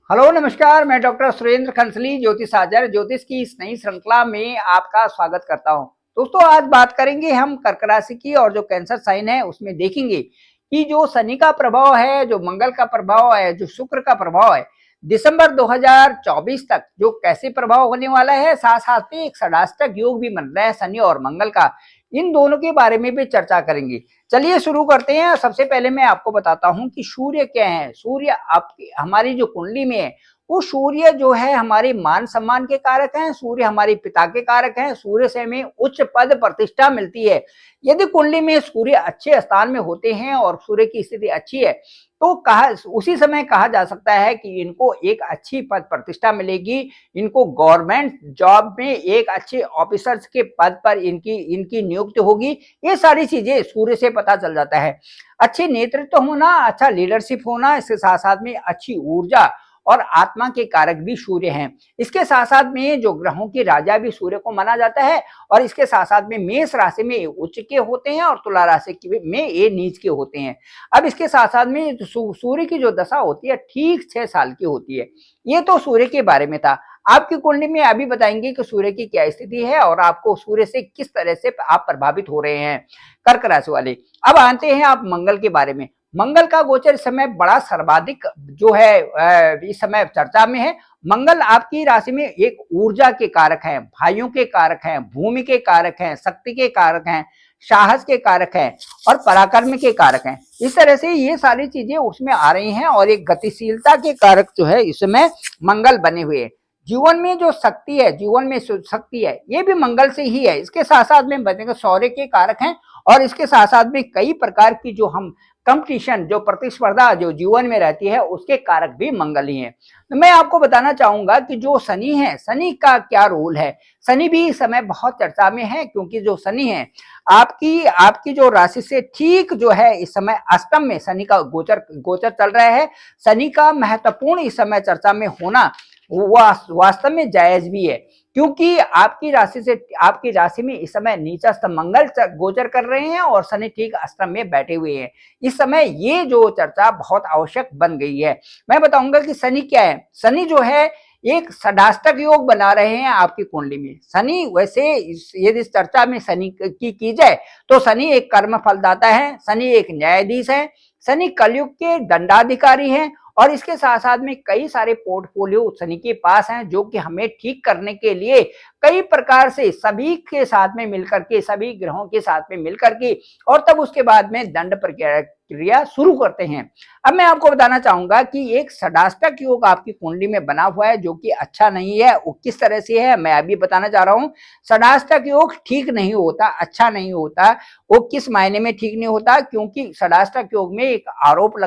Hello नमस्कार, मैं doctor Surendra खंसली ज्योतिष आचार्य ज्योतिष की इस नई श्रृंखला में आपका स्वागत करता हूं। दोस्तों, आज बात करेंगे हम कर्क राशि की और जो कैंसर साइन है उसमें देखेंगे कि जो शनि का प्रभाव है, जो मंगल का प्रभाव है, जो शुक्र का प्रभाव है, दिसंबर 2024 तक जो कैसे प्रभाव होने वाला है। साथ साथ में एक षडाष्टक योग भी बन रहा है शनि और मंगल का, इन दोनों के बारे में भी चर्चा करेंगे। चलिए शुरू करते हैं। सबसे पहले मैं आपको बताता हूं कि सूर्य क्या है। सूर्य आपकी हमारी जो कुंडली में है, वो सूर्य जो है हमारे मान सम्मान के कारक हैं। सूर्य हमारे पिता के कारक हैं। सूर्य से हमें उच्च पद प्रतिष्ठा मिलती है। यदि कुंडली में सूर्य अच्छे स्थान में होते हैं और सूर्य की स्थिति अच्छी है तो उसी समय कहा जा सकता है कि इनको एक अच्छी पद प्रतिष्ठा मिलेगी। इनको गवर्नमेंट जॉब में एक अच्छे ऑफिसर्स के पद पर इनकी इनकी नियुक्ति होगी। ये सारी चीजें सूर्य से पता चल जाता है। अच्छी नेतृत्व होना, अच्छा लीडरशिप होना, इसके साथ साथ में अच्छी ऊर्जा और आत्मा के कारक भी सूर्य हैं। इसके साथ साथ में जो ग्रहों के राजा भी सूर्य को माना जाता है। और इसके साथ साथ में मेष राशि में उच्च के होते हैं और तुला राशि में ये नीच के होते हैं। अब इसके साथ साथ में सूर्य की जो दशा होती है ठीक 6 साल की होती है। ये तो सूर्य के बारे में था। आपकी कुंडली में अभी बताएंगे कि सूर्य की क्या स्थिति है और आपको सूर्य से किस तरह से आप प्रभावित हो रहे हैं, कर्क राशि वाले। अब आते हैं आप मंगल के बारे में। मंगल का गोचर इस समय बड़ा सर्वाधिक जो है इस समय चर्चा में है। मंगल आपकी राशि में एक ऊर्जा के कारक हैं, भाइयों के कारक हैं, भूमि के कारक हैं, शक्ति के कारक हैं, साहस के कारक हैं और पराक्रम के कारक हैं। इस तरह से ये सारी चीजें उसमें आ रही हैं और एक गतिशीलता के कारक जो है इसमें मंगल बने हुए हैं। जीवन में जो शक्ति है, जीवन में शक्ति है, ये भी मंगल से ही है। इसके साथ साथ में बनेगा सौर्य के कारक हैं और इसके साथ साथ में कई प्रकार की जो हम कंपटीशन, जो प्रतिस्पर्धा जो जीवन में रहती है, उसके कारक भी मंगल ही है। तो मैं आपको बताना चाहूंगा कि जो शनि है, शनि का क्या रोल है। शनि भी इस समय बहुत चर्चा में है क्योंकि जो शनि है आपकी आपकी जो राशि से ठीक जो है इस समय अष्टम में शनि का गोचर चल रहा है। शनि का महत्वपूर्ण इस समय चर्चा में होना वास्तव में जायज भी है क्योंकि आपकी राशि में इस समय नीचस्थ मंगल गोचर कर रहे हैं और शनि ठीक अष्टम में बैठे हुए हैं। इस समय ये जो चर्चा बहुत आवश्यक बन गई है। मैं बताऊंगा कि शनि क्या है। शनि जो है एक षडाष्टक योग बना रहे हैं आपकी कुंडली में। शनि वैसे यदि इस चर्चा में शनि की जाए तो शनि एक कर्म फलदाता है, शनि एक न्यायाधीश है, शनि कलयुग के दंडाधिकारी हैं और इसके साथ साथ में कई सारे पोर्टफोलियो शनि के पास हैं जो कि हमें ठीक करने के लिए कई प्रकार से सभी के साथ में मिलकर के, सभी ग्रहों के साथ में मिलकर के और तब उसके बाद में दंड प्रक्रिया शुरू करते हैं। अब मैं आपको बताना चाहूंगा कि एक षडाष्टक योग आपकी कुंडली में बना हुआ है जो कि अच्छा नहीं है। वो किस तरह से है मैं अभी बताना चाह रहा हूं। षडाष्टक योग ठीक नहीं होता, अच्छा नहीं होता। वो किस मायने में ठीक नहीं होता, क्योंकि षडाष्टक योग में एक आरोप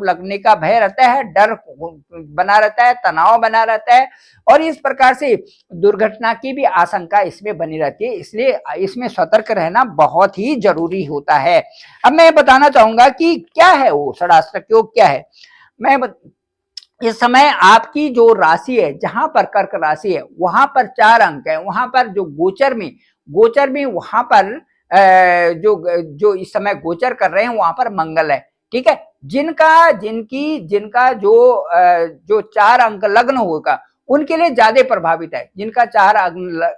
लगने का भय रहता है, डर बना रहता है, तनाव बना रहता है और इस प्रकार से दुर्घटना की भी आशंका इसमें बनी रहती है। इसलिए इसमें सतर्क रहना बहुत ही जरूरी होता है। अब मैं बताना चाहूंगा कि क्या है वो षडाष्टक योग क्या है। मैं इस समय आपकी जो राशि है, जहां पर कर्क राशि है, वहां पर 4 अंक है। वहां पर जो गोचर में वहां पर जो जो इस समय गोचर कर रहे हैं वहां पर मंगल है। ठीक है। जिनका जो 4 अंक लग्न होगा उनके लिए ज्यादा प्रभावित है। जिनका 4 अंक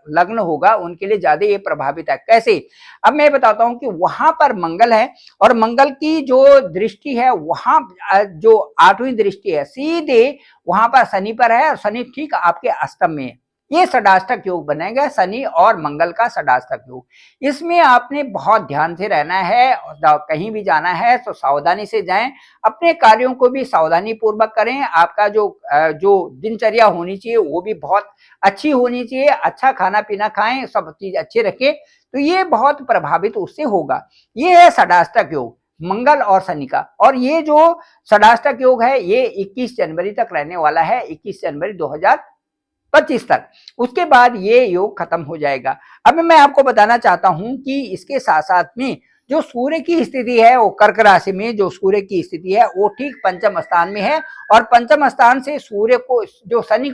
लग्न होगा उनके लिए ज्यादा ये प्रभावित है। कैसे? अब मैं बताता हूं कि वहां पर मंगल है और मंगल की जो दृष्टि है वहां जो 8वीं दृष्टि है सीधे वहां पर शनि पर है और शनि ठीक आपके अष्टम में है। ये षडाष्टक योग बनेगा, शनि और मंगल का षडाष्टक योग। इसमें आपने बहुत ध्यान से रहना है। कहीं भी जाना है तो सावधानी से जाएं, अपने कार्यों को भी सावधानी पूर्वक करें। आपका जो दिनचर्या होनी चाहिए वो भी बहुत अच्छी होनी चाहिए। अच्छा खाना पीना खाएं, सब चीज अच्छे रखें तो ये बहुत प्रभावित उससे होगा। ये है षडाष्टक योग मंगल और शनि का। और ये जो षडाष्टक योग है ये 21 जनवरी तक रहने वाला है, 21 जनवरी 2025 तक। उसके बाद ये योग खत्म हो जाएगा। अब मैं आपको बताना चाहता हूं कि इसके साथ साथ में जो सूर्य की स्थिति है, वो कर्क राशि में जो सूर्य की स्थिति है वो ठीक पंचम स्थान में है और पंचम स्थान से सूर्य को जो शनि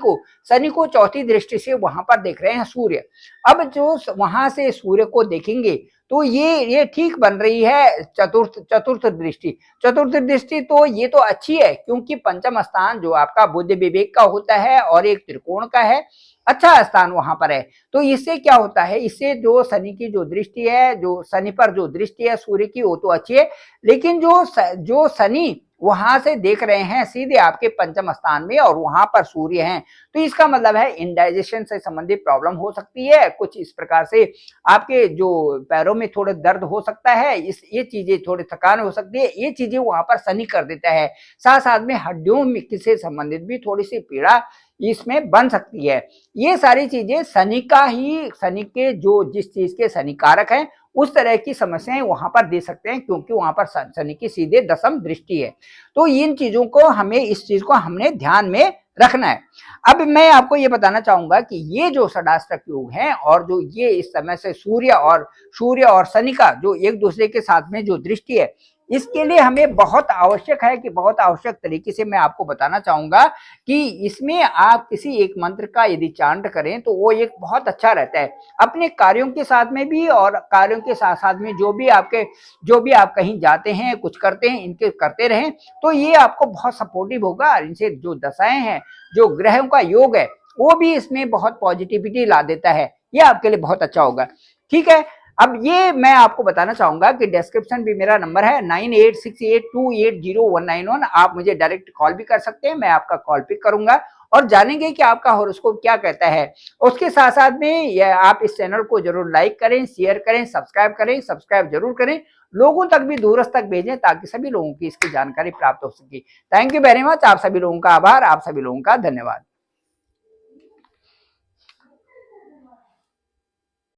को चौथी दृष्टि से वहां पर देख रहे हैं सूर्य। अब जो वहां से सूर्य को देखेंगे तो ये ठीक बन रही है चतुर्थ दृष्टि। चतुर्थ दृष्टि तो ये तो अच्छी है, क्योंकि पंचम स्थान जो आपका बुद्ध विवेक का होता है और एक त्रिकोण का है, अच्छा स्थान वहां पर है। तो इससे क्या होता है, इससे जो शनि की जो दृष्टि है, जो शनि पर जो दृष्टि है सूर्य की, वो तो अच्छी है, लेकिन जो शनि वहां से देख रहे हैं सीधे आपके पंचम स्थान में और वहां पर सूर्य हैं, तो इसका मतलब है इंडाइजेशन से संबंधित प्रॉब्लम हो सकती है, कुछ इस प्रकार से आपके जो पैरों में थोड़े दर्द हो सकता है, ये चीजें थोड़ी थकान हो सकती है, ये चीजें वहां पर शनि कर देता है। साथ साथ में हड्डियों में से संबंधित भी थोड़ी सी पीड़ा इसमें बन सकती है। ये सारी चीजें शनि के जो जिस चीज के शनि कारक हैं उस तरह की समस्याएं वहां पर दे सकते हैं, क्योंकि वहां पर शनि की सीधे दशम दृष्टि है। तो इन चीजों को इस चीज को हमने ध्यान में रखना है। अब मैं आपको ये बताना चाहूंगा कि ये जो षडाष्टक योग है और जो ये इस समय से सूर्य और शनि का जो एक दूसरे के साथ में जो दृष्टि है, इसके लिए हमें बहुत आवश्यक है कि बहुत आवश्यक तरीके से मैं आपको बताना चाहूंगा कि इसमें आप किसी एक मंत्र का यदि चांट करें तो वो एक बहुत अच्छा रहता है अपने कार्यों के साथ में भी, और कार्यों के साथ साथ में जो भी आप कहीं जाते हैं कुछ करते हैं, इनके करते रहें तो ये आपको बहुत सपोर्टिव होगा। इनसे जो दशाएं हैं, जो ग्रहों का योग है, वो भी इसमें बहुत पॉजिटिविटी ला देता है, ये आपके लिए बहुत अच्छा होगा। ठीक है, अब ये मैं आपको बताना चाहूंगा कि डिस्क्रिप्शन भी मेरा नंबर है 9868280191। आप मुझे डायरेक्ट कॉल भी कर सकते हैं, मैं आपका कॉल पिक करूंगा और जानेंगे कि आपका हॉरोस्कोप क्या कहता है। उसके साथ साथ में आप इस चैनल को जरूर लाइक करें, शेयर करें, सब्सक्राइब जरूर करें, लोगों तक भी दूरस्थ तक भेजें ताकि सभी लोगों की इसकी जानकारी प्राप्त हो सके। Thank you very much. आप सभी लोगों का आभार, आप सभी लोगों का धन्यवाद।